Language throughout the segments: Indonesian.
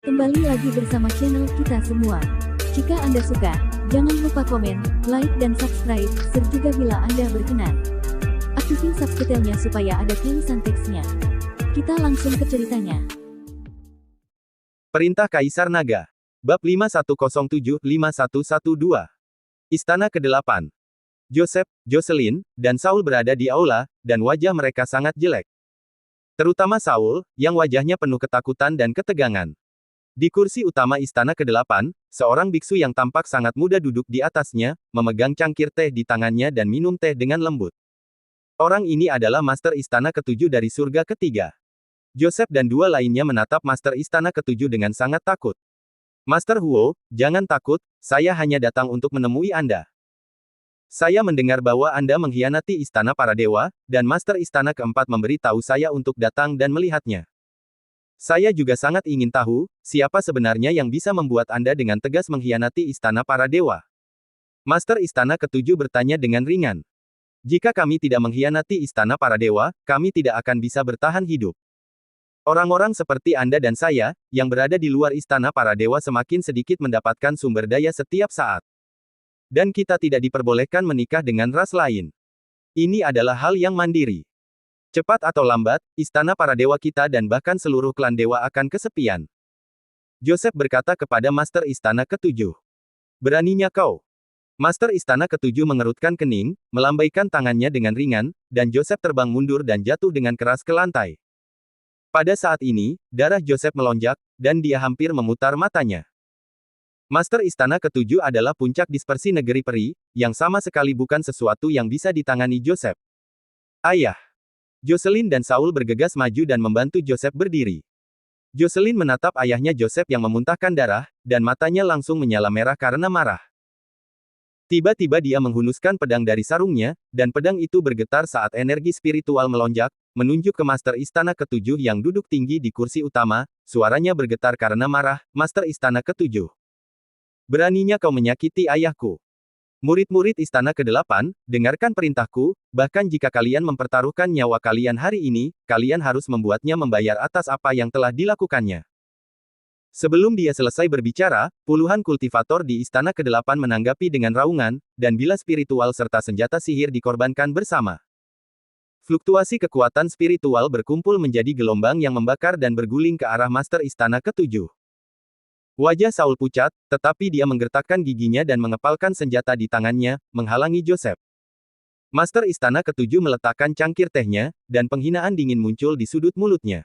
Kembali lagi bersama channel kita semua. Jika Anda suka, jangan lupa komen, like dan subscribe, serta bila Anda berkenan, aktifin subtitlenya supaya ada tulisan teksnya. Kita langsung ke ceritanya. Perintah Kaisar Naga. Bab 5107-5112. Istana ke-8. Joseph, Jocelyn, dan Saul berada di aula, dan wajah mereka sangat jelek. Terutama Saul, yang wajahnya penuh ketakutan dan ketegangan. Di kursi utama istana ke-8, seorang biksu yang tampak sangat muda duduk di atasnya, memegang cangkir teh di tangannya dan minum teh dengan lembut. Orang ini adalah Master Istana ke-7 dari surga ketiga. Joseph dan dua lainnya menatap Master Istana ke-7 dengan sangat takut. Master Huo, jangan takut, saya hanya datang untuk menemui Anda. Saya mendengar bahwa Anda mengkhianati Istana Para Dewa, dan Master Istana ke-4 memberi tahu saya untuk datang dan melihatnya. Saya juga sangat ingin tahu, siapa sebenarnya yang bisa membuat Anda dengan tegas mengkhianati Istana Para Dewa. Master Istana ke-7 bertanya dengan ringan. Jika kami tidak mengkhianati Istana Para Dewa, kami tidak akan bisa bertahan hidup. Orang-orang seperti Anda dan saya, yang berada di luar Istana Para Dewa semakin sedikit mendapatkan sumber daya setiap saat. Dan kita tidak diperbolehkan menikah dengan ras lain. Ini adalah hal yang mandiri. Cepat atau lambat, Istana Para Dewa kita dan bahkan seluruh klan dewa akan kesepian. Joseph berkata kepada Master Istana ke-7. Beraninya kau. Master Istana ke-7 mengerutkan kening, melambaikan tangannya dengan ringan, dan Joseph terbang mundur dan jatuh dengan keras ke lantai. Pada saat ini, darah Joseph melonjak, dan dia hampir memutar matanya. Master Istana ke-7 adalah puncak dispersi negeri peri, yang sama sekali bukan sesuatu yang bisa ditangani Joseph. Ayah. Jocelyn dan Saul bergegas maju dan membantu Joseph berdiri. Jocelyn menatap ayahnya Joseph yang memuntahkan darah, dan matanya langsung menyala merah karena marah. Tiba-tiba dia menghunuskan pedang dari sarungnya, dan pedang itu bergetar saat energi spiritual melonjak, menunjuk ke Master Istana ke-7 yang duduk tinggi di kursi utama, suaranya bergetar karena marah, Master Istana ke-7. Beraninya kau menyakiti ayahku. Murid-murid Istana ke-8, dengarkan perintahku, bahkan jika kalian mempertaruhkan nyawa kalian hari ini, kalian harus membuatnya membayar atas apa yang telah dilakukannya. Sebelum dia selesai berbicara, puluhan kultivator di Istana ke-8 menanggapi dengan raungan, dan bila spiritual serta senjata sihir dikorbankan bersama. Fluktuasi kekuatan spiritual berkumpul menjadi gelombang yang membakar dan berguling ke arah Master Istana ke-7. Wajah Saul pucat, tetapi dia menggertakkan giginya dan mengepalkan senjata di tangannya, menghalangi Joseph. Master Istana ke-7 meletakkan cangkir tehnya, dan penghinaan dingin muncul di sudut mulutnya.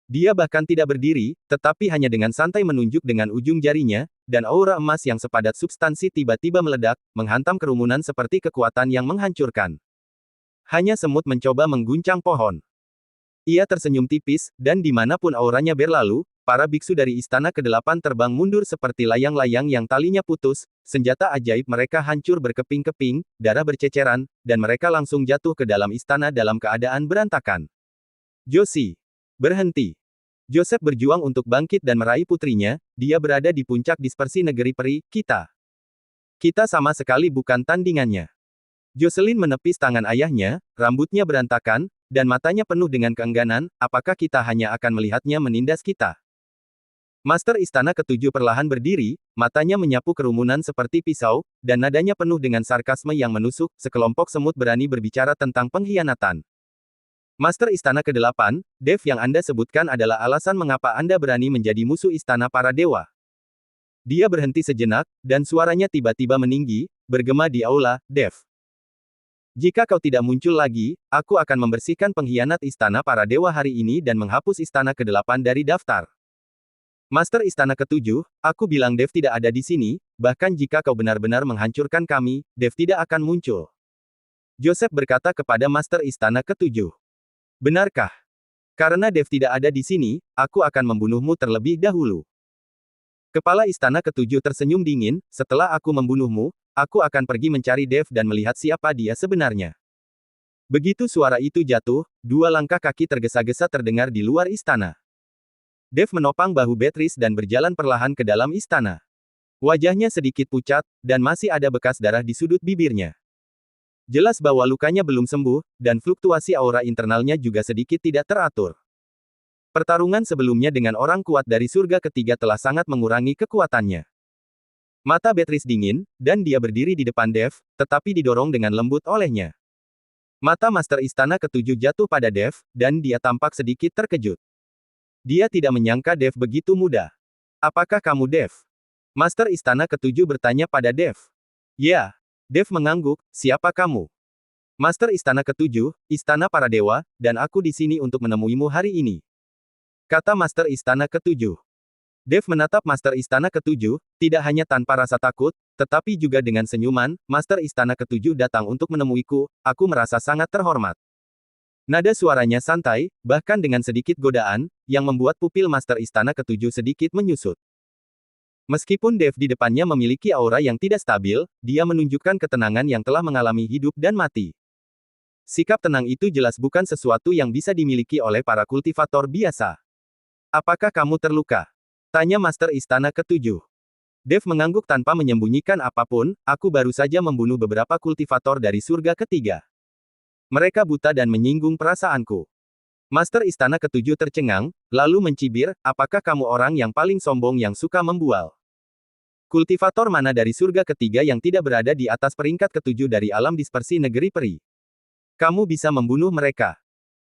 Dia bahkan tidak berdiri, tetapi hanya dengan santai menunjuk dengan ujung jarinya, dan aura emas yang sepadat substansi tiba-tiba meledak, menghantam kerumunan seperti kekuatan yang menghancurkan. Hanya semut mencoba mengguncang pohon. Ia tersenyum tipis, dan dimanapun auranya berlalu, para biksu dari Istana ke-8 terbang mundur seperti layang-layang yang talinya putus, senjata ajaib mereka hancur berkeping-keping, darah berceceran, dan mereka langsung jatuh ke dalam istana dalam keadaan berantakan. Josie. Berhenti. Joseph berjuang untuk bangkit dan meraih putrinya, dia berada di puncak dispersi negeri peri, kita. Kita sama sekali bukan tandingannya. Jocelyn menepis tangan ayahnya, rambutnya berantakan, dan matanya penuh dengan keengganan, apakah kita hanya akan melihatnya menindas kita? Master Istana ke-7 perlahan berdiri, matanya menyapu kerumunan seperti pisau, dan nadanya penuh dengan sarkasme yang menusuk, sekelompok semut berani berbicara tentang pengkhianatan. Master Istana ke-8, Dev yang Anda sebutkan adalah alasan mengapa Anda berani menjadi musuh Istana Para Dewa. Dia berhenti sejenak, dan suaranya tiba-tiba meninggi, bergema di aula, Dev. Jika kau tidak muncul lagi, aku akan membersihkan pengkhianat Istana Para Dewa hari ini dan menghapus Istana ke-8 dari daftar. Master Istana ke-7, aku bilang Dev tidak ada di sini, bahkan jika kau benar-benar menghancurkan kami, Dev tidak akan muncul. Joseph berkata kepada Master Istana ke-7. Benarkah? Karena Dev tidak ada di sini, aku akan membunuhmu terlebih dahulu. Kepala Istana ke-7 tersenyum dingin, setelah aku membunuhmu, aku akan pergi mencari Dev dan melihat siapa dia sebenarnya. Begitu suara itu jatuh, dua langkah kaki tergesa-gesa terdengar di luar istana. Dev menopang bahu Beatrice dan berjalan perlahan ke dalam istana. Wajahnya sedikit pucat, dan masih ada bekas darah di sudut bibirnya. Jelas bahwa lukanya belum sembuh, dan fluktuasi aura internalnya juga sedikit tidak teratur. Pertarungan sebelumnya dengan orang kuat dari surga ketiga telah sangat mengurangi kekuatannya. Mata Beatrice dingin, dan dia berdiri di depan Dev, tetapi didorong dengan lembut olehnya. Mata Master Istana Ketujuh jatuh pada Dev, dan dia tampak sedikit terkejut. Dia tidak menyangka Dev begitu mudah. Apakah kamu Dev? Master Istana Ketujuh bertanya pada Dev. Ya. Dev mengangguk, siapa kamu? Master Istana Ketujuh, Istana Para Dewa, dan aku di sini untuk menemuimu hari ini. Kata Master Istana Ketujuh. Dev menatap Master Istana Ketujuh, tidak hanya tanpa rasa takut, tetapi juga dengan senyuman. Master Istana Ketujuh datang untuk menemuiku, aku merasa sangat terhormat. Nada suaranya santai, bahkan dengan sedikit godaan, yang membuat pupil Master Istana Ketujuh sedikit menyusut. Meskipun Dev di depannya memiliki aura yang tidak stabil, dia menunjukkan ketenangan yang telah mengalami hidup dan mati. Sikap tenang itu jelas bukan sesuatu yang bisa dimiliki oleh para kultivator biasa. Apakah kamu terluka? Tanya Master Istana Ketujuh. Dev mengangguk tanpa menyembunyikan apapun, aku baru saja membunuh beberapa kultivator dari surga ketiga. Mereka buta dan menyinggung perasaanku. Master Istana Ketujuh tercengang, lalu mencibir, apakah kamu orang yang paling sombong yang suka membual? Kultivator mana dari surga ketiga yang tidak berada di atas peringkat ketujuh dari alam dispersi negeri peri? Kamu bisa membunuh mereka.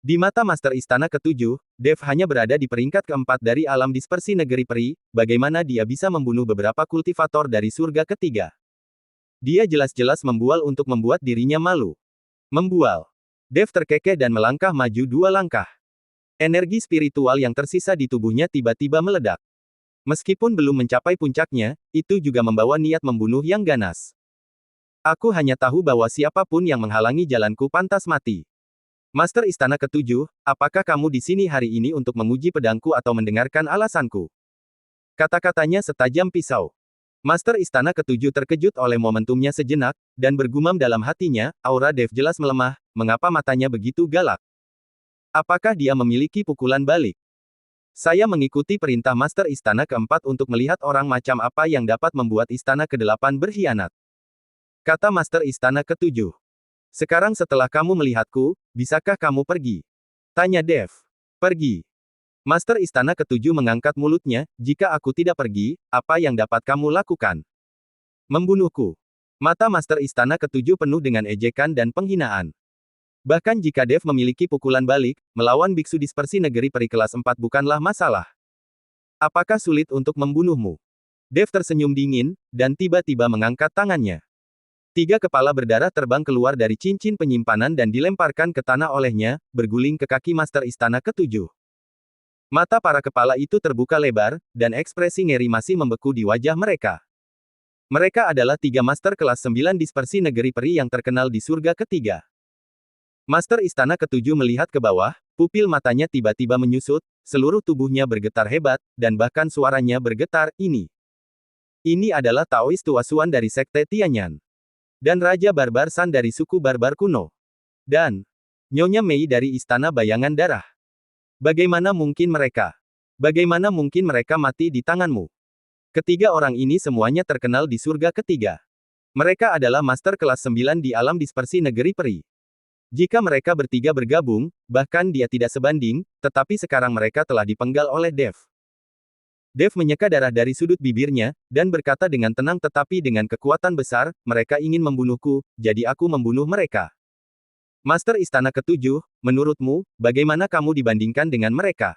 Di mata Master Istana Ketujuh, Dev hanya berada di peringkat keempat dari alam dispersi negeri peri, bagaimana dia bisa membunuh beberapa kultivator dari surga ketiga? Dia jelas-jelas membual untuk membuat dirinya malu. Membual. Dev terkekeh dan melangkah maju 2 langkah. Energi spiritual yang tersisa di tubuhnya tiba-tiba meledak. Meskipun belum mencapai puncaknya, itu juga membawa niat membunuh yang ganas. Aku hanya tahu bahwa siapapun yang menghalangi jalanku pantas mati. Master Istana Ketujuh, apakah kamu di sini hari ini untuk menguji pedangku atau mendengarkan alasanku? Kata-katanya setajam pisau. Master Istana Ketujuh terkejut oleh momentumnya sejenak, dan bergumam dalam hatinya, aura Dev jelas melemah, mengapa matanya begitu galak? Apakah dia memiliki pukulan balik? Saya mengikuti perintah Master Istana Keempat untuk melihat orang macam apa yang dapat membuat Istana Kedelapan berkhianat. Kata Master Istana Ketujuh. Sekarang setelah kamu melihatku, bisakah kamu pergi? Tanya Dev. Pergi. Master Istana Ketujuh mengangkat mulutnya, jika aku tidak pergi, apa yang dapat kamu lakukan? Membunuhku. Mata Master Istana Ketujuh penuh dengan ejekan dan penghinaan. Bahkan jika Dev memiliki pukulan balik, melawan biksu dispersi negeri peri kelas 4 bukanlah masalah. Apakah sulit untuk membunuhmu? Dev tersenyum dingin, dan tiba-tiba mengangkat tangannya. 3 kepala berdarah terbang keluar dari cincin penyimpanan dan dilemparkan ke tanah olehnya, berguling ke kaki Master Istana Ketujuh. Mata para kepala itu terbuka lebar, dan ekspresi ngeri masih membeku di wajah mereka. Mereka adalah 3 master kelas 9 dispersi negeri peri yang terkenal di surga ketiga. Master Istana Ketujuh melihat ke bawah, pupil matanya tiba-tiba menyusut, seluruh tubuhnya bergetar hebat, dan bahkan suaranya bergetar, ini. Ini adalah Taois Tuasuan dari Sekte Tianyan. Dan Raja Barbar San dari suku Barbar kuno. Dan Nyonya Mei dari Istana Bayangan Darah. Bagaimana mungkin mereka? Bagaimana mungkin mereka mati di tanganmu? Ketiga orang ini semuanya terkenal di surga ketiga. Mereka adalah master kelas 9 di alam dispersi negeri peri. Jika mereka bertiga bergabung, bahkan dia tidak sebanding, tetapi sekarang mereka telah dipenggal oleh Dev. Dev menyeka darah dari sudut bibirnya, dan berkata dengan tenang tetapi dengan kekuatan besar, mereka ingin membunuhku, jadi aku membunuh mereka. Master Istana Ketujuh, menurutmu, bagaimana kamu dibandingkan dengan mereka?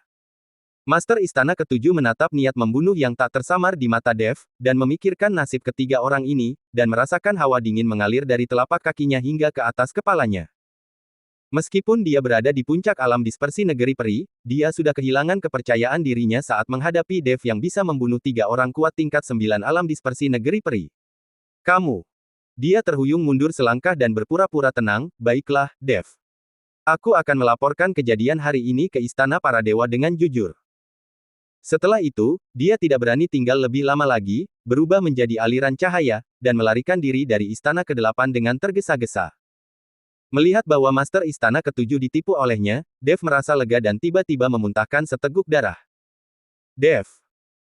Master Istana Ketujuh menatap niat membunuh yang tak tersamar di mata Dev, dan memikirkan nasib ketiga orang ini, dan merasakan hawa dingin mengalir dari telapak kakinya hingga ke atas kepalanya. Meskipun dia berada di puncak alam dispersi negeri peri, dia sudah kehilangan kepercayaan dirinya saat menghadapi Dev yang bisa membunuh 3 orang kuat tingkat 9 alam dispersi negeri peri. Kamu. Dia terhuyung mundur selangkah dan berpura-pura tenang, baiklah, Dev. Aku akan melaporkan kejadian hari ini ke Istana Para Dewa dengan jujur. Setelah itu, dia tidak berani tinggal lebih lama lagi, berubah menjadi aliran cahaya, dan melarikan diri dari Istana Kedelapan dengan tergesa-gesa. Melihat bahwa Master Istana Ketujuh ditipu olehnya, Dev merasa lega dan tiba-tiba memuntahkan seteguk darah. Dev.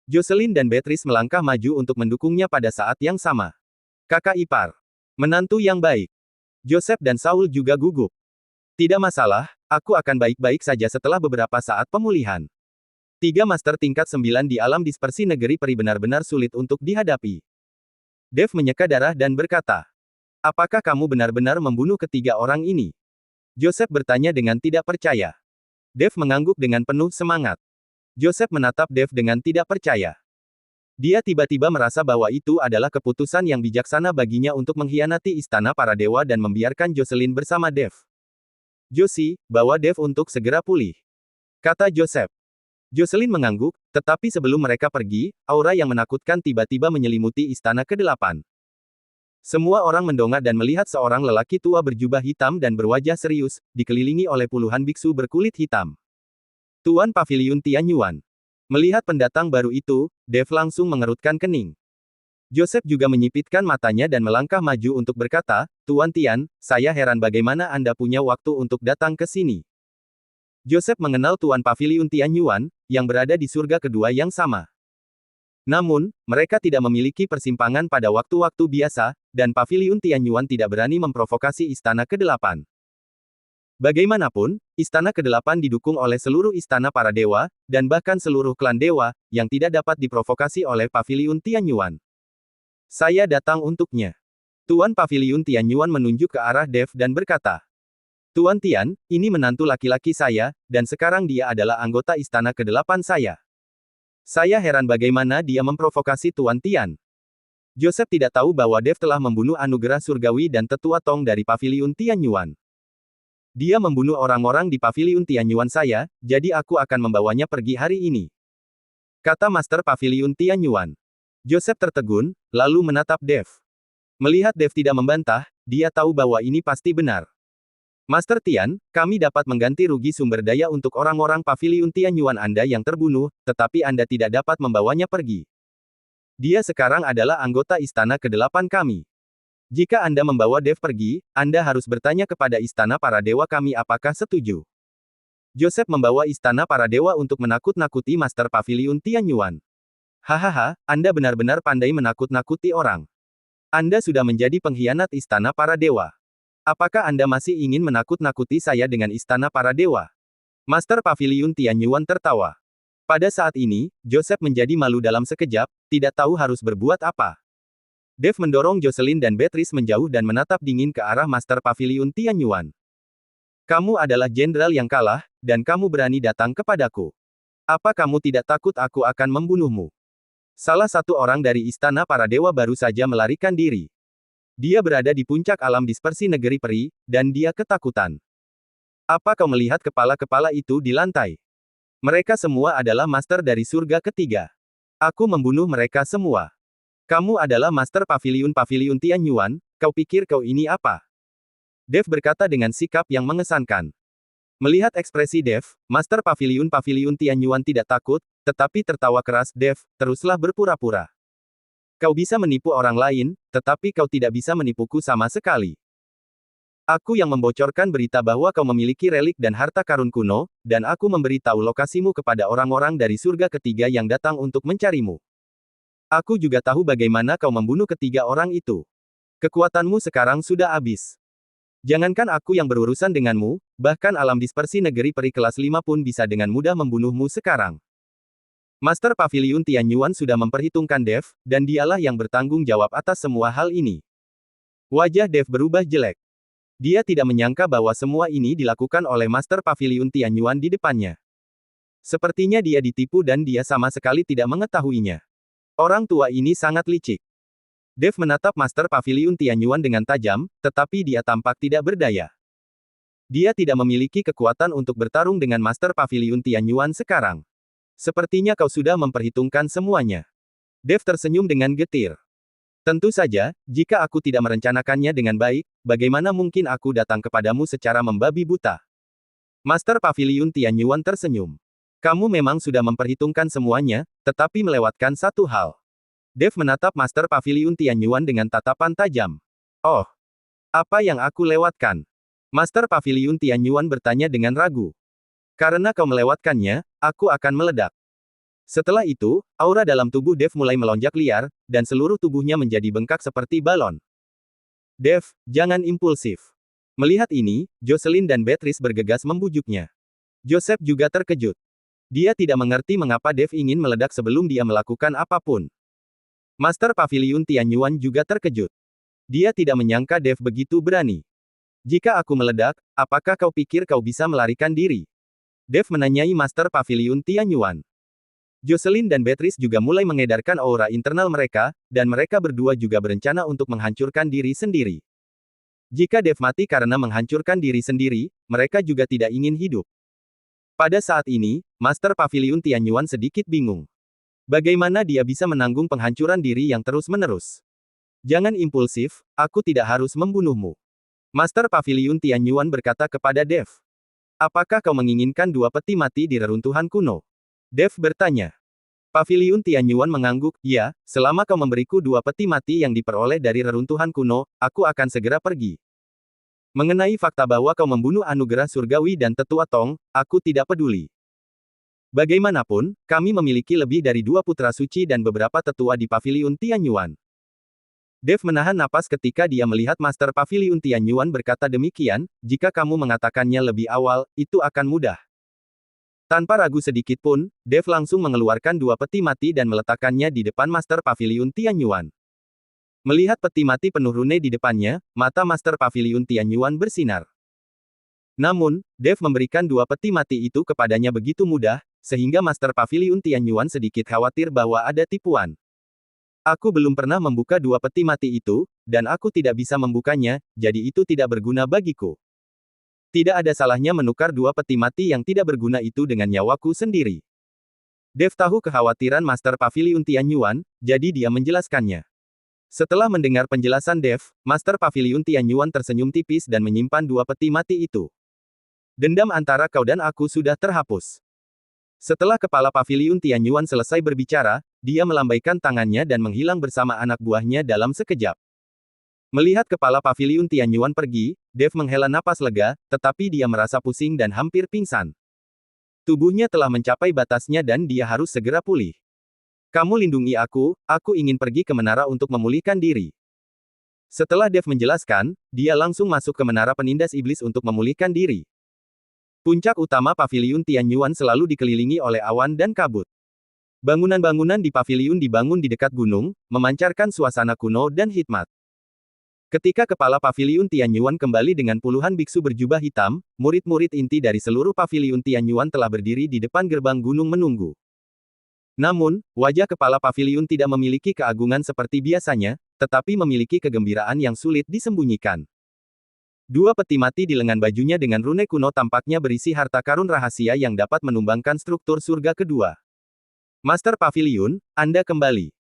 Jocelyn dan Beatrice melangkah maju untuk mendukungnya pada saat yang sama. Kakak ipar. Menantu yang baik. Joseph dan Saul juga gugup. Tidak masalah, aku akan baik-baik saja setelah beberapa saat pemulihan. Tiga master tingkat 9 di alam dispersi negeri peri benar-benar sulit untuk dihadapi. Dev menyeka darah dan berkata, apakah kamu benar-benar membunuh ketiga orang ini? Joseph bertanya dengan tidak percaya. Dev mengangguk dengan penuh semangat. Joseph menatap Dev dengan tidak percaya. Dia tiba-tiba merasa bahwa itu adalah keputusan yang bijaksana baginya untuk mengkhianati istana para dewa dan membiarkan Jocelyn bersama Dev. Josie, bawa Dev untuk segera pulih, kata Joseph. Jocelyn mengangguk, tetapi sebelum mereka pergi, aura yang menakutkan tiba-tiba menyelimuti istana ke-8. Semua orang mendongak dan melihat seorang lelaki tua berjubah hitam dan berwajah serius, dikelilingi oleh puluhan biksu berkulit hitam. Tuan Paviliun Tianyuan. Melihat pendatang baru itu, Dev langsung mengerutkan kening. Joseph juga menyipitkan matanya dan melangkah maju untuk berkata, Tuan Tian, saya heran bagaimana Anda punya waktu untuk datang ke sini. Joseph mengenal Tuan Paviliun Tianyuan, yang berada di surga kedua yang sama. Namun, mereka tidak memiliki persimpangan pada waktu-waktu biasa, dan Paviliun Tianyuan tidak berani memprovokasi Istana ke-8. Bagaimanapun, Istana ke-8 didukung oleh seluruh istana para dewa, dan bahkan seluruh klan dewa, yang tidak dapat diprovokasi oleh Paviliun Tianyuan. Saya datang untuknya. Tuan Paviliun Tianyuan menunjuk ke arah Dev dan berkata, Tuan Tian, ini menantu laki-laki saya, dan sekarang dia adalah anggota istana ke-8 saya. Saya heran bagaimana dia memprovokasi Tuan Tian. Joseph tidak tahu bahwa Dev telah membunuh anugerah surgawi dan tetua Tong dari Paviliun Tianyuan. Dia membunuh orang-orang di Paviliun Tianyuan saya, jadi aku akan membawanya pergi hari ini, kata Master Paviliun Tianyuan. Joseph tertegun, lalu menatap Dev. Melihat Dev tidak membantah, dia tahu bahwa ini pasti benar. Master Tian, kami dapat mengganti rugi sumber daya untuk orang-orang Paviliun Tianyuan Anda yang terbunuh, tetapi Anda tidak dapat membawanya pergi. Dia sekarang adalah anggota istana ke-8 kami. Jika Anda membawa Dev pergi, Anda harus bertanya kepada istana para dewa kami apakah setuju. Joseph membawa istana para dewa untuk menakut-nakuti Master Paviliun Tianyuan. Hahaha, Anda benar-benar pandai menakut-nakuti orang. Anda sudah menjadi pengkhianat istana para dewa. Apakah Anda masih ingin menakut-nakuti saya dengan istana para dewa? Master Paviliun Tianyuan tertawa. Pada saat ini, Joseph menjadi malu dalam sekejap, tidak tahu harus berbuat apa. Dev mendorong Jocelyn dan Beatrice menjauh dan menatap dingin ke arah Master Paviliun Tianyuan. Kamu adalah jenderal yang kalah, dan kamu berani datang kepadaku. Apa kamu tidak takut aku akan membunuhmu? Salah satu orang dari istana para dewa baru saja melarikan diri. Dia berada di puncak alam dispersi negeri peri, dan dia ketakutan. Apa kau melihat kepala-kepala itu di lantai? Mereka semua adalah master dari surga ketiga. Aku membunuh mereka semua. Kamu adalah Master Paviliun Tianyuan, kau pikir kau ini apa? Dev berkata dengan sikap yang mengesankan. Melihat ekspresi Dev, Master Paviliun Tianyuan tidak takut, tetapi tertawa keras. Dev, teruslah berpura-pura. Kau bisa menipu orang lain, tetapi kau tidak bisa menipuku sama sekali. Aku yang membocorkan berita bahwa kau memiliki relik dan harta karun kuno, dan aku memberitahu lokasimu kepada orang-orang dari surga ketiga yang datang untuk mencarimu. Aku juga tahu bagaimana kau membunuh ketiga orang itu. Kekuatanmu sekarang sudah habis. Jangankan aku yang berurusan denganmu, bahkan alam dispersi negeri peri kelas 5 pun bisa dengan mudah membunuhmu sekarang. Master Paviliun Tianyuan sudah memperhitungkan Dev, dan dialah yang bertanggung jawab atas semua hal ini. Wajah Dev berubah jelek. Dia tidak menyangka bahwa semua ini dilakukan oleh Master Paviliun Tianyuan di depannya. Sepertinya dia ditipu dan dia sama sekali tidak mengetahuinya. Orang tua ini sangat licik. Dev menatap Master Paviliun Tianyuan dengan tajam, tetapi dia tampak tidak berdaya. Dia tidak memiliki kekuatan untuk bertarung dengan Master Paviliun Tianyuan sekarang. Sepertinya kau sudah memperhitungkan semuanya. Dev tersenyum dengan getir. Tentu saja, jika aku tidak merencanakannya dengan baik, bagaimana mungkin aku datang kepadamu secara membabi buta? Master Paviliun Tianyuan tersenyum. Kamu memang sudah memperhitungkan semuanya, tetapi melewatkan satu hal. Dev menatap Master Paviliun Tianyuan dengan tatapan tajam. Oh, apa yang aku lewatkan? Master Paviliun Tianyuan bertanya dengan ragu. Karena kau melewatkannya, aku akan meledak. Setelah itu, aura dalam tubuh Dev mulai melonjak liar, dan seluruh tubuhnya menjadi bengkak seperti balon. Dev, jangan impulsif. Melihat ini, Jocelyn dan Beatrice bergegas membujuknya. Joseph juga terkejut. Dia tidak mengerti mengapa Dev ingin meledak sebelum dia melakukan apapun. Master Paviliun Tianyuan juga terkejut. Dia tidak menyangka Dev begitu berani. Jika aku meledak, apakah kau pikir kau bisa melarikan diri? Dev menanyai Master Paviliun Tianyuan. Jocelyn dan Beatrice juga mulai mengedarkan aura internal mereka, dan mereka berdua juga berencana untuk menghancurkan diri sendiri. Jika Dev mati karena menghancurkan diri sendiri, mereka juga tidak ingin hidup. Pada saat ini, Master Paviliun Tianyuan sedikit bingung. Bagaimana dia bisa menanggung penghancuran diri yang terus-menerus? Jangan impulsif, aku tidak harus membunuhmu. Master Paviliun Tianyuan berkata kepada Dev. Apakah kau menginginkan dua peti mati di reruntuhan kuno? Dev bertanya. Paviliun Tianyuan mengangguk, ya, selama kau memberiku dua peti mati yang diperoleh dari reruntuhan kuno, aku akan segera pergi. Mengenai fakta bahwa kau membunuh anugerah surgawi dan tetua Tong, aku tidak peduli. Bagaimanapun, kami memiliki lebih dari 2 putra suci dan beberapa tetua di Paviliun Tianyuan. Dev menahan napas ketika dia melihat Master Paviliun Tianyuan berkata demikian, jika kamu mengatakannya lebih awal, itu akan mudah. Tanpa ragu sedikit pun, Dev langsung mengeluarkan 2 peti mati dan meletakkannya di depan Master Paviliun Tianyuan. Melihat peti mati penuh rune di depannya, mata Master Paviliun Tianyuan bersinar. Namun, Dev memberikan 2 peti mati itu kepadanya begitu mudah, sehingga Master Paviliun Tianyuan sedikit khawatir bahwa ada tipuan. Aku belum pernah membuka 2 peti mati itu, dan aku tidak bisa membukanya, jadi itu tidak berguna bagiku. Tidak ada salahnya menukar 2 peti mati yang tidak berguna itu dengan nyawaku sendiri. Dev tahu kekhawatiran Master Paviliun Tianyuan, jadi dia menjelaskannya. Setelah mendengar penjelasan Dev, Master Paviliun Tianyuan tersenyum tipis dan menyimpan 2 peti mati itu. Dendam antara kau dan aku sudah terhapus. Setelah kepala Paviliun Tianyuan selesai berbicara, dia melambaikan tangannya dan menghilang bersama anak buahnya dalam sekejap. Melihat kepala Paviliun Tianyuan pergi, Dev menghela napas lega, tetapi dia merasa pusing dan hampir pingsan. Tubuhnya telah mencapai batasnya dan dia harus segera pulih. Kamu lindungi aku ingin pergi ke menara untuk memulihkan diri. Setelah Dev menjelaskan, dia langsung masuk ke menara penindas iblis untuk memulihkan diri. Puncak utama Paviliun Tianyuan selalu dikelilingi oleh awan dan kabut. Bangunan-bangunan di paviliun dibangun di dekat gunung, memancarkan suasana kuno dan hikmat. Ketika kepala Paviliun Tianyuan kembali dengan puluhan biksu berjubah hitam, murid-murid inti dari seluruh Paviliun Tianyuan telah berdiri di depan gerbang gunung menunggu. Namun, wajah kepala paviliun tidak memiliki keagungan seperti biasanya, tetapi memiliki kegembiraan yang sulit disembunyikan. 2 peti mati di lengan bajunya dengan rune kuno tampaknya berisi harta karun rahasia yang dapat menumbangkan struktur surga kedua. Master Paviliun, Anda kembali.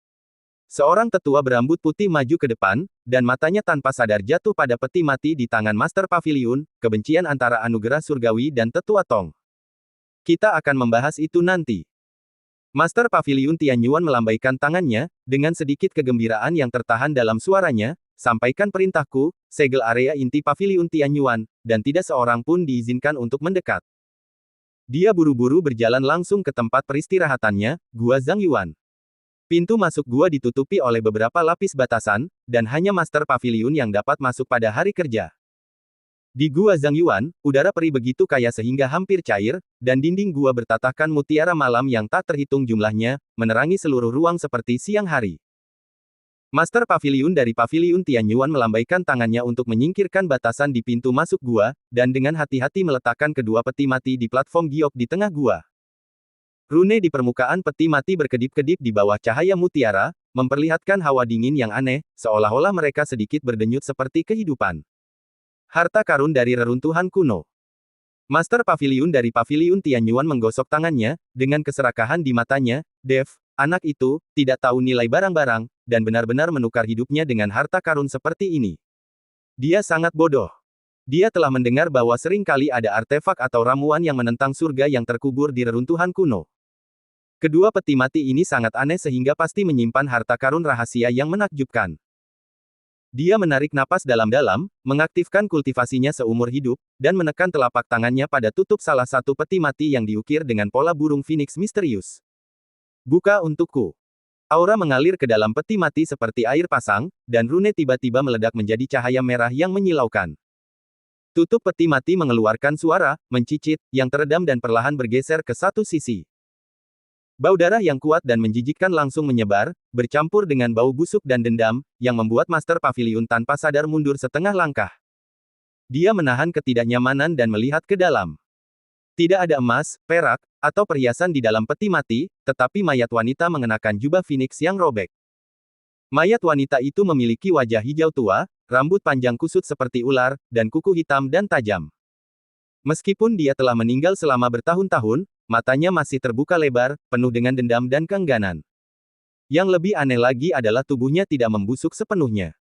Seorang tetua berambut putih maju ke depan, dan matanya tanpa sadar jatuh pada peti mati di tangan Master Paviliun, kebencian antara anugerah surgawi dan tetua Tong. Kita akan membahas itu nanti. Master Paviliun Tianyuan melambaikan tangannya, dengan sedikit kegembiraan yang tertahan dalam suaranya, sampaikan perintahku, segel area inti Paviliun Tianyuan, dan tidak seorang pun diizinkan untuk mendekat. Dia buru-buru berjalan langsung ke tempat peristirahatannya, Gua Zhangyuan. Pintu masuk gua ditutupi oleh beberapa lapis batasan, dan hanya Master Paviliun yang dapat masuk pada hari kerja. Di Gua Zhangyuan, udara perih begitu kaya sehingga hampir cair, dan dinding gua bertatahkan mutiara malam yang tak terhitung jumlahnya, menerangi seluruh ruang seperti siang hari. Master Paviliun dari Paviliun Tianyuan melambaikan tangannya untuk menyingkirkan batasan di pintu masuk gua, dan dengan hati-hati meletakkan kedua peti mati di platform giok di tengah gua. Rune di permukaan peti mati berkedip-kedip di bawah cahaya mutiara, memperlihatkan hawa dingin yang aneh, seolah-olah mereka sedikit berdenyut seperti kehidupan. Harta karun dari reruntuhan kuno. Master Paviliun dari Paviliun Tianyuan menggosok tangannya, dengan keserakahan di matanya, Dev, anak itu, tidak tahu nilai barang-barang, dan benar-benar menukar hidupnya dengan harta karun seperti ini. Dia sangat bodoh. Dia telah mendengar bahwa sering kali ada artefak atau ramuan yang menentang surga yang terkubur di reruntuhan kuno. Kedua peti mati ini sangat aneh sehingga pasti menyimpan harta karun rahasia yang menakjubkan. Dia menarik napas dalam-dalam, mengaktifkan kultivasinya seumur hidup, dan menekan telapak tangannya pada tutup salah satu peti mati yang diukir dengan pola burung phoenix misterius. Buka untukku. Aura mengalir ke dalam peti mati seperti air pasang, dan rune tiba-tiba meledak menjadi cahaya merah yang menyilaukan. Tutup peti mati mengeluarkan suara, mencicit, yang teredam dan perlahan bergeser ke satu sisi. Bau darah yang kuat dan menjijikkan langsung menyebar, bercampur dengan bau busuk dan dendam, yang membuat Master Pavilion tanpa sadar mundur setengah langkah. Dia menahan ketidaknyamanan dan melihat ke dalam. Tidak ada emas, perak, atau perhiasan di dalam peti mati, tetapi mayat wanita mengenakan jubah Phoenix yang robek. Mayat wanita itu memiliki wajah hijau tua, rambut panjang kusut seperti ular, dan kuku hitam dan tajam. Meskipun dia telah meninggal selama bertahun-tahun, matanya masih terbuka lebar, penuh dengan dendam dan keengganan. Yang lebih aneh lagi adalah tubuhnya tidak membusuk sepenuhnya.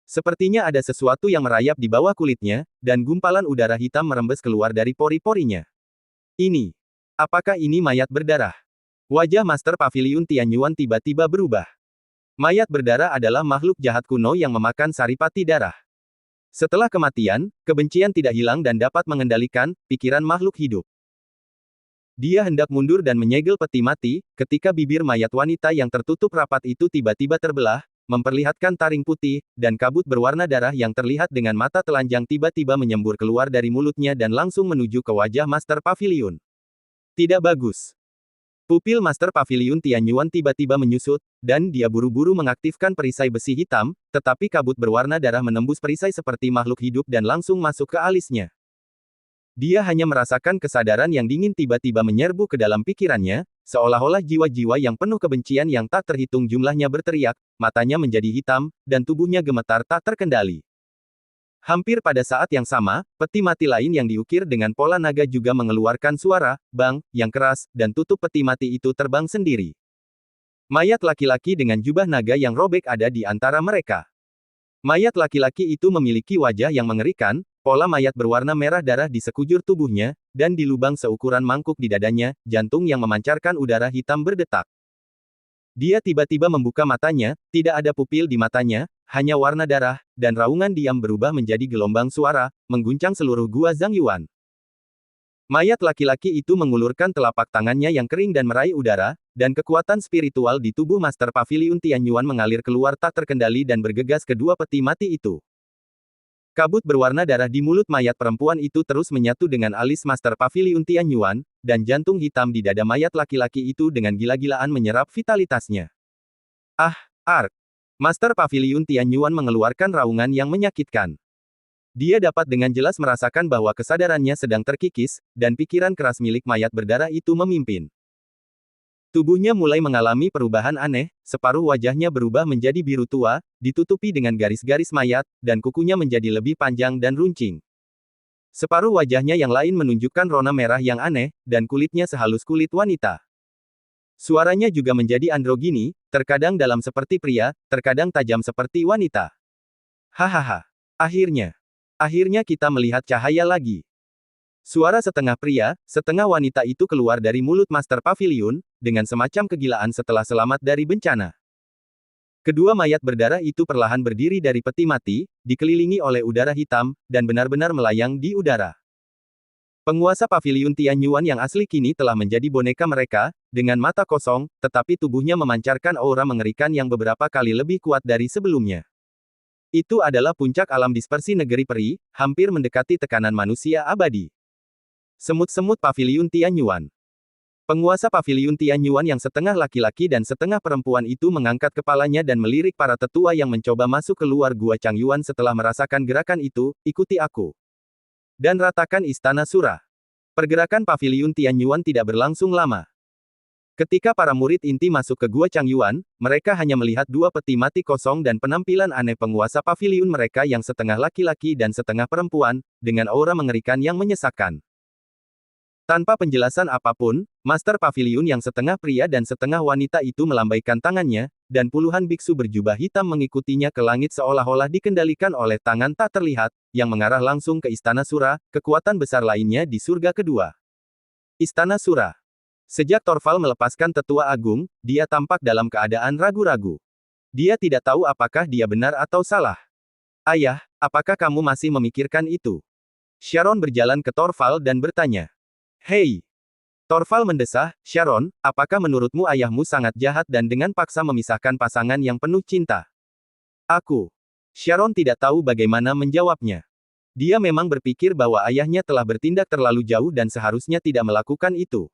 Sepertinya ada sesuatu yang merayap di bawah kulitnya, dan gumpalan udara hitam merembes keluar dari pori-porinya. Ini. Apakah ini mayat berdarah? Wajah Master Pavilion Tianyuan tiba-tiba berubah. Mayat berdarah adalah makhluk jahat kuno yang memakan saripati darah. Setelah kematian, kebencian tidak hilang dan dapat mengendalikan pikiran makhluk hidup. Dia hendak mundur dan menyegel peti mati, ketika bibir mayat wanita yang tertutup rapat itu tiba-tiba terbelah, memperlihatkan taring putih, dan kabut berwarna darah yang terlihat dengan mata telanjang tiba-tiba menyembur keluar dari mulutnya dan langsung menuju ke wajah Master Pavilion. Tidak bagus. Pupil Master Pavilion Tianyuan tiba-tiba menyusut, dan dia buru-buru mengaktifkan perisai besi hitam, tetapi kabut berwarna darah menembus perisai seperti makhluk hidup dan langsung masuk ke alisnya. Dia hanya merasakan kesadaran yang dingin tiba-tiba menyerbu ke dalam pikirannya, seolah-olah jiwa-jiwa yang penuh kebencian yang tak terhitung jumlahnya berteriak, matanya menjadi hitam, dan tubuhnya gemetar tak terkendali. Hampir pada saat yang sama, peti mati lain yang diukir dengan pola naga juga mengeluarkan suara, bang, yang keras, dan tutup peti mati itu terbang sendiri. Mayat laki-laki dengan jubah naga yang robek ada di antara mereka. Mayat laki-laki itu memiliki wajah yang mengerikan, pola mayat berwarna merah darah di sekujur tubuhnya, dan di lubang seukuran mangkuk di dadanya, jantung yang memancarkan udara hitam berdetak. Dia tiba-tiba membuka matanya, tidak ada pupil di matanya, hanya warna darah, dan raungan diam berubah menjadi gelombang suara, mengguncang seluruh gua Zhangyuan. Mayat laki-laki itu mengulurkan telapak tangannya yang kering dan meraih udara, dan kekuatan spiritual di tubuh Master Pavilion Tianyuan mengalir keluar tak terkendali dan bergegas ke dua peti mati itu. Kabut berwarna darah di mulut mayat perempuan itu terus menyatu dengan alis Master Pavilion Tianyuan, dan jantung hitam di dada mayat laki-laki itu dengan gila-gilaan menyerap vitalitasnya. Ah, Ark! Master Pavilion Tianyuan mengeluarkan raungan yang menyakitkan. Dia dapat dengan jelas merasakan bahwa kesadarannya sedang terkikis, dan pikiran keras milik mayat berdarah itu memimpin. Tubuhnya mulai mengalami perubahan aneh, separuh wajahnya berubah menjadi biru tua, ditutupi dengan garis-garis mayat, dan kukunya menjadi lebih panjang dan runcing. Separuh wajahnya yang lain menunjukkan rona merah yang aneh, dan kulitnya sehalus kulit wanita. Suaranya juga menjadi androgini, terkadang dalam seperti pria, terkadang tajam seperti wanita. Hahaha. Akhirnya kita melihat cahaya lagi. Suara setengah pria, setengah wanita itu keluar dari mulut Master Pavilion, dengan semacam kegilaan setelah selamat dari bencana. Kedua mayat berdarah itu perlahan berdiri dari peti mati, dikelilingi oleh udara hitam, dan benar-benar melayang di udara. Penguasa Pavilion Tianyuan yang asli kini telah menjadi boneka mereka, dengan mata kosong, tetapi tubuhnya memancarkan aura mengerikan yang beberapa kali lebih kuat dari sebelumnya. Itu adalah puncak alam dispersi negeri peri, hampir mendekati tekanan manusia abadi. Semut-semut Pavilion Tianyuan. Penguasa Pavilion Tianyuan yang setengah laki-laki dan setengah perempuan itu mengangkat kepalanya dan melirik para tetua yang mencoba masuk keluar gua Changyuan setelah merasakan gerakan itu, ikuti aku. Dan ratakan Istana Surah. Pergerakan Pavilion Tianyuan tidak berlangsung lama. Ketika para murid inti masuk ke gua Changyuan, mereka hanya melihat dua peti mati kosong dan penampilan aneh penguasa pavilion mereka yang setengah laki-laki dan setengah perempuan, dengan aura mengerikan yang menyesakkan. Tanpa penjelasan apapun, Master Pavilion yang setengah pria dan setengah wanita itu melambaikan tangannya, dan puluhan biksu berjubah hitam mengikutinya ke langit seolah-olah dikendalikan oleh tangan tak terlihat, yang mengarah langsung ke Istana Surah, kekuatan besar lainnya di surga kedua. Istana Surah. Sejak Torval melepaskan tetua agung, dia tampak dalam keadaan ragu-ragu. Dia tidak tahu apakah dia benar atau salah. Ayah, apakah kamu masih memikirkan itu? Sharon berjalan ke Torval dan bertanya. Hei! Torval mendesah, Sharon, apakah menurutmu ayahmu sangat jahat dan dengan paksa memisahkan pasangan yang penuh cinta? Aku. Sharon tidak tahu bagaimana menjawabnya. Dia memang berpikir bahwa ayahnya telah bertindak terlalu jauh dan seharusnya tidak melakukan itu.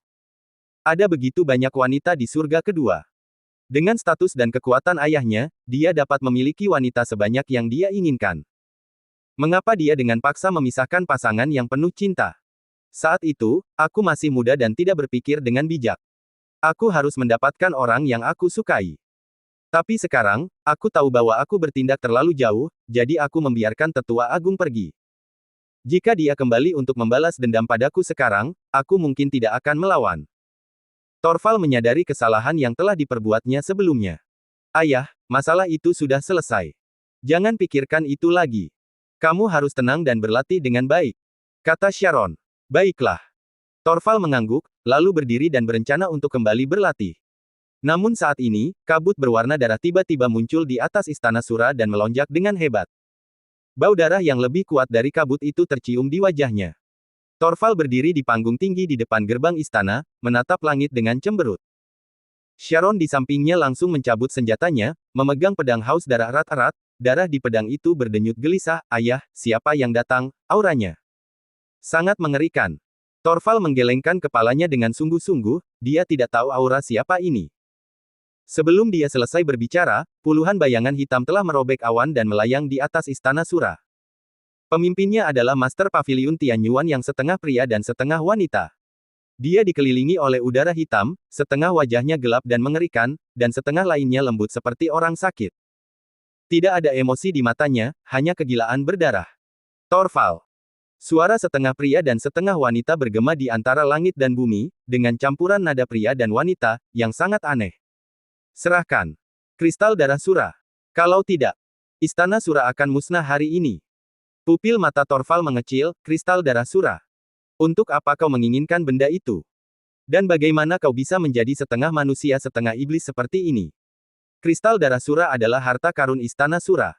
Ada begitu banyak wanita di surga kedua. Dengan status dan kekuatan ayahnya, dia dapat memiliki wanita sebanyak yang dia inginkan. Mengapa dia dengan paksa memisahkan pasangan yang penuh cinta? Saat itu, aku masih muda dan tidak berpikir dengan bijak. Aku harus mendapatkan orang yang aku sukai. Tapi sekarang, aku tahu bahwa aku bertindak terlalu jauh, jadi aku membiarkan tetua agung pergi. Jika dia kembali untuk membalas dendam padaku sekarang, aku mungkin tidak akan melawan. Torval menyadari kesalahan yang telah diperbuatnya sebelumnya. Ayah, masalah itu sudah selesai. Jangan pikirkan itu lagi. Kamu harus tenang dan berlatih dengan baik, kata Sharon. Baiklah. Torval mengangguk, lalu berdiri dan berencana untuk kembali berlatih. Namun saat ini, kabut berwarna darah tiba-tiba muncul di atas istana Sura dan melonjak dengan hebat. Bau darah yang lebih kuat dari kabut itu tercium di wajahnya. Torval berdiri di panggung tinggi di depan gerbang istana, menatap langit dengan cemberut. Sharon di sampingnya langsung mencabut senjatanya, memegang pedang haus darah erat-erat, darah di pedang itu berdenyut gelisah. Ayah, siapa yang datang? Auranya sangat mengerikan. Torval menggelengkan kepalanya dengan sungguh-sungguh, dia tidak tahu aura siapa ini. Sebelum dia selesai berbicara, puluhan bayangan hitam telah merobek awan dan melayang di atas istana Sura. Pemimpinnya adalah Master Paviliun Tianyuan yang setengah pria dan setengah wanita. Dia dikelilingi oleh udara hitam, setengah wajahnya gelap dan mengerikan, dan setengah lainnya lembut seperti orang sakit. Tidak ada emosi di matanya, hanya kegilaan berdarah. Torval. Suara setengah pria dan setengah wanita bergema di antara langit dan bumi, dengan campuran nada pria dan wanita, yang sangat aneh. Serahkan kristal darah Sura. Kalau tidak, istana Sura akan musnah hari ini. Pupil mata Torval mengecil, kristal darah Sura. Untuk apa kau menginginkan benda itu? Dan bagaimana kau bisa menjadi setengah manusia setengah iblis seperti ini? Kristal darah Sura adalah harta karun istana Sura.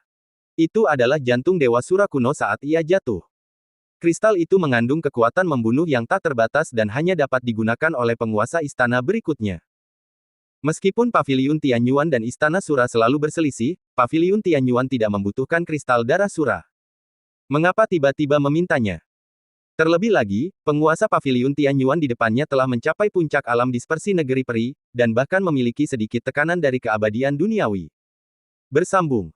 Itu adalah jantung Dewa Sura kuno saat ia jatuh. Kristal itu mengandung kekuatan membunuh yang tak terbatas dan hanya dapat digunakan oleh penguasa istana berikutnya. Meskipun Paviliun Tianyuan dan Istana Sura selalu berselisih, Paviliun Tianyuan tidak membutuhkan kristal darah Sura. Mengapa tiba-tiba memintanya? Terlebih lagi, penguasa Paviliun Tianyuan di depannya telah mencapai puncak alam dispersi negeri peri, dan bahkan memiliki sedikit tekanan dari keabadian duniawi. Bersambung.